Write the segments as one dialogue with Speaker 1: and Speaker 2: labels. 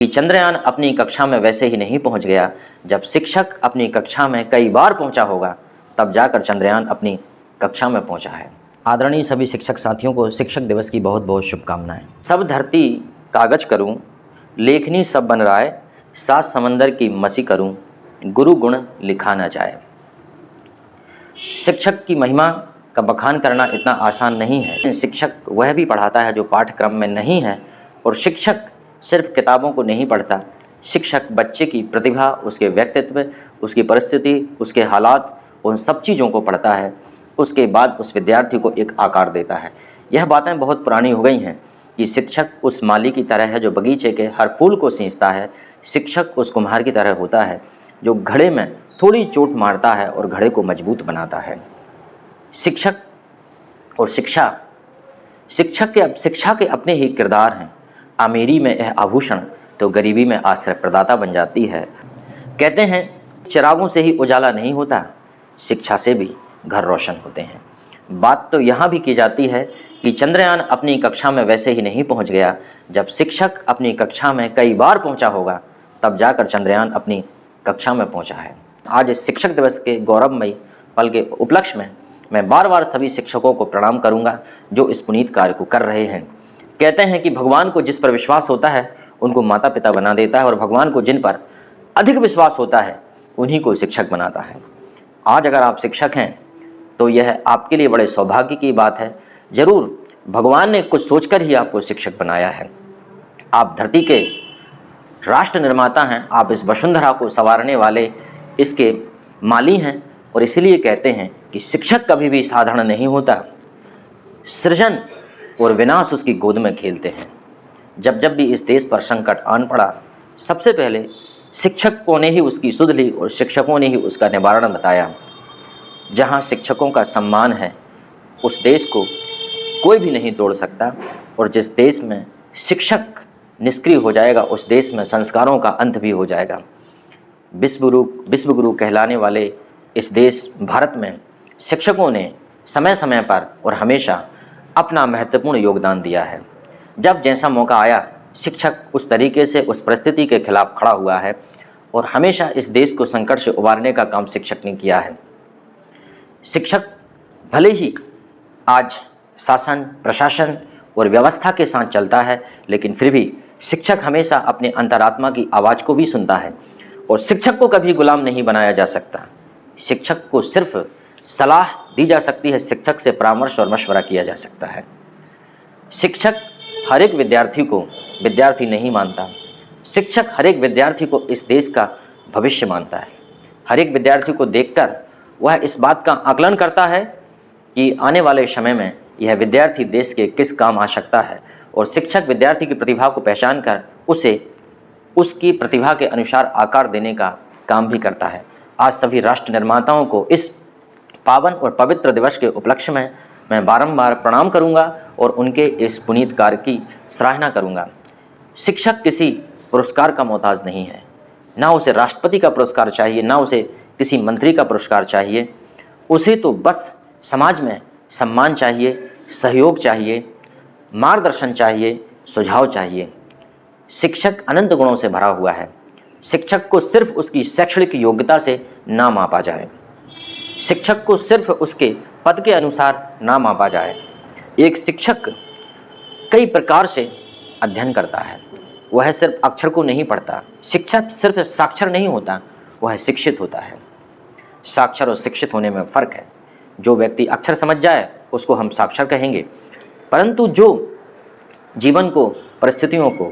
Speaker 1: कि चंद्रयान अपनी कक्षा में वैसे ही नहीं पहुंच गया, जब शिक्षक अपनी कक्षा में कई बार पहुंचा होगा तब जाकर चंद्रयान अपनी कक्षा में पहुंचा है। आदरणीय सभी शिक्षक साथियों को शिक्षक दिवस की बहुत बहुत शुभकामनाएं। सब धरती कागज करूं, लेखनी सब बन राय, सात समंदर की मसी करूं, गुरु गुण लिखा न जाए। शिक्षक की महिमा का बखान करना इतना आसान नहीं है। शिक्षक वह भी पढ़ाता है जो पाठ्यक्रम में नहीं है, और शिक्षक सिर्फ किताबों को नहीं पढ़ता। शिक्षक बच्चे की प्रतिभा, उसके व्यक्तित्व, उसकी परिस्थिति, उसके हालात, उन सब चीज़ों को पढ़ता है। उसके बाद उस विद्यार्थी को एक आकार देता है। यह बातें बहुत पुरानी हो गई हैं कि शिक्षक उस माली की तरह है जो बगीचे के हर फूल को सींचता है। शिक्षक उस कुम्हार की तरह होता है जो घड़े में थोड़ी चोट मारता है और घड़े को मजबूत बनाता है। शिक्षक और शिक्षा के अपने ही किरदार हैं। अमीरी में यह आभूषण तो गरीबी में आश्रय प्रदाता बन जाती है। कहते हैं चिरागों से ही उजाला नहीं होता, शिक्षा से भी घर रोशन होते हैं। बात तो यहाँ भी की जाती है कि चंद्रयान अपनी कक्षा में वैसे ही नहीं पहुँच गया, जब शिक्षक अपनी कक्षा में कई बार पहुँचा होगा तब जाकर चंद्रयान अपनी कक्षा में पहुँचा है। आज इस शिक्षक दिवस के गौरवमयी पल के उपलक्ष्य में मैं बार बार सभी शिक्षकों को प्रणाम करूंगा जो इस पुनीत कार्य को कर रहे हैं। कहते हैं कि भगवान को जिस पर विश्वास होता है उनको माता पिता बना देता है, और भगवान को जिन पर अधिक विश्वास होता है उन्हीं को शिक्षक बनाता है। आज अगर आप शिक्षक हैं तो यह आपके लिए बड़े सौभाग्य की बात है। जरूर भगवान ने कुछ सोचकर ही आपको शिक्षक बनाया है। आप धरती के राष्ट्र निर्माता हैं, आप इस वसुंधरा को संवारने वाले इसके माली हैं, और इसीलिए कहते हैं कि शिक्षक कभी भी साधारण नहीं होता। सृजन और विनाश उसकी गोद में खेलते हैं। जब जब भी इस देश पर संकट आन पड़ा, सबसे पहले शिक्षकों ने ही उसकी सुध ली और शिक्षकों ने ही उसका निवारण बताया। जहाँ शिक्षकों का सम्मान है उस देश को कोई भी नहीं तोड़ सकता, और जिस देश में शिक्षक निष्क्रिय हो जाएगा उस देश में संस्कारों का अंत भी हो जाएगा। विश्वगुरु कहलाने वाले इस देश भारत में शिक्षकों ने समय समय पर और हमेशा अपना महत्वपूर्ण योगदान दिया है। जब जैसा मौका आया शिक्षक उस तरीके से उस परिस्थिति के खिलाफ खड़ा हुआ है, और हमेशा इस देश को संकट से उबारने का काम शिक्षक ने किया है। शिक्षक भले ही आज शासन, प्रशासन और व्यवस्था के साथ चलता है, लेकिन फिर भी शिक्षक हमेशा अपने अंतरात्मा की आवाज़ को भी सुनता है, और शिक्षक को कभी गुलाम नहीं बनाया जा सकता। शिक्षक को सिर्फ सलाह दी जा सकती है, शिक्षक से परामर्श और मशवरा किया जा सकता है। शिक्षक हर एक विद्यार्थी को विद्यार्थी नहीं मानता। शिक्षक हर एक विद्यार्थी को इस देश का भविष्य मानता है। हर एक विद्यार्थी को देखकर वह इस बात का आकलन करता है कि आने वाले समय में यह विद्यार्थी देश के किस काम आ सकता है, और शिक्षक विद्यार्थी की प्रतिभा को पहचान कर उसे उसकी प्रतिभा के अनुसार आकार देने का काम भी करता है। आज सभी राष्ट्र निर्माताओं को इस पावन और पवित्र दिवस के उपलक्ष्य में मैं बारंबार प्रणाम करूंगा और उनके इस पुनीत कार्य की सराहना करूंगा। शिक्षक किसी पुरस्कार का मोहताज नहीं है, ना उसे राष्ट्रपति का पुरस्कार चाहिए, ना उसे किसी मंत्री का पुरस्कार चाहिए। उसे तो बस समाज में सम्मान चाहिए, सहयोग चाहिए, मार्गदर्शन चाहिए, सुझाव चाहिए। शिक्षक अनंत गुणों से भरा हुआ है। शिक्षक को सिर्फ उसकी शैक्षणिक योग्यता से ना मापा जाए, शिक्षक को सिर्फ उसके पद के अनुसार ना मापा जाए। एक शिक्षक कई प्रकार से अध्ययन करता है, वह सिर्फ अक्षर को नहीं पढ़ता। शिक्षक सिर्फ साक्षर नहीं होता, वह शिक्षित होता है। साक्षर और शिक्षित होने में फ़र्क है। जो व्यक्ति अक्षर समझ जाए उसको हम साक्षर कहेंगे, परंतु जो जीवन को, परिस्थितियों को,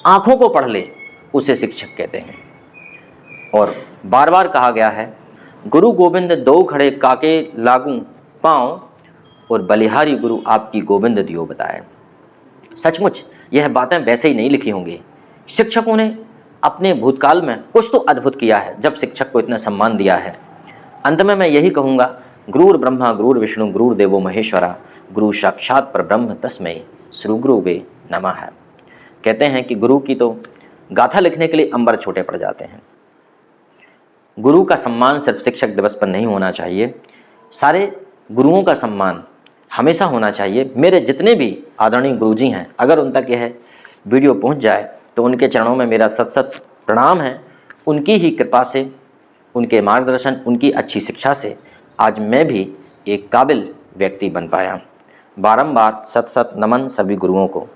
Speaker 1: आँखों को पढ़ ले उसे शिक्षक कहते हैं। और बार बार कहा गया है, गुरु गोविंद दो खड़े काके लागू पाँव, और बलिहारी गुरु आपकी गोविंद दियो बताए। सचमुच यह बातें वैसे ही नहीं लिखी होंगी। शिक्षकों ने अपने भूतकाल में कुछ तो अद्भुत किया है जब शिक्षक को इतना सम्मान दिया है। अंत में मैं यही कहूँगा, गुरुर् ब्रह्मा गुरुर् विष्णु गुरुर्देवो महेश्वरा, गुरु साक्षात परब्रह्म तस्मै श्री गुरुवे नमः। कहते हैं कि गुरु की तो गाथा लिखने के लिए अंबर छोटे पड़ जाते हैं। गुरु का सम्मान सिर्फ शिक्षक दिवस पर नहीं होना चाहिए, सारे गुरुओं का सम्मान हमेशा होना चाहिए। मेरे जितने भी आदरणीय गुरुजी हैं, अगर उन तक यह वीडियो पहुंच जाए तो उनके चरणों में मेरा सत सत प्रणाम है। उनकी ही कृपा से, उनके मार्गदर्शन, उनकी अच्छी शिक्षा से आज मैं भी एक काबिल व्यक्ति बन पाया। बारंबार सत सत नमन सभी गुरुओं को।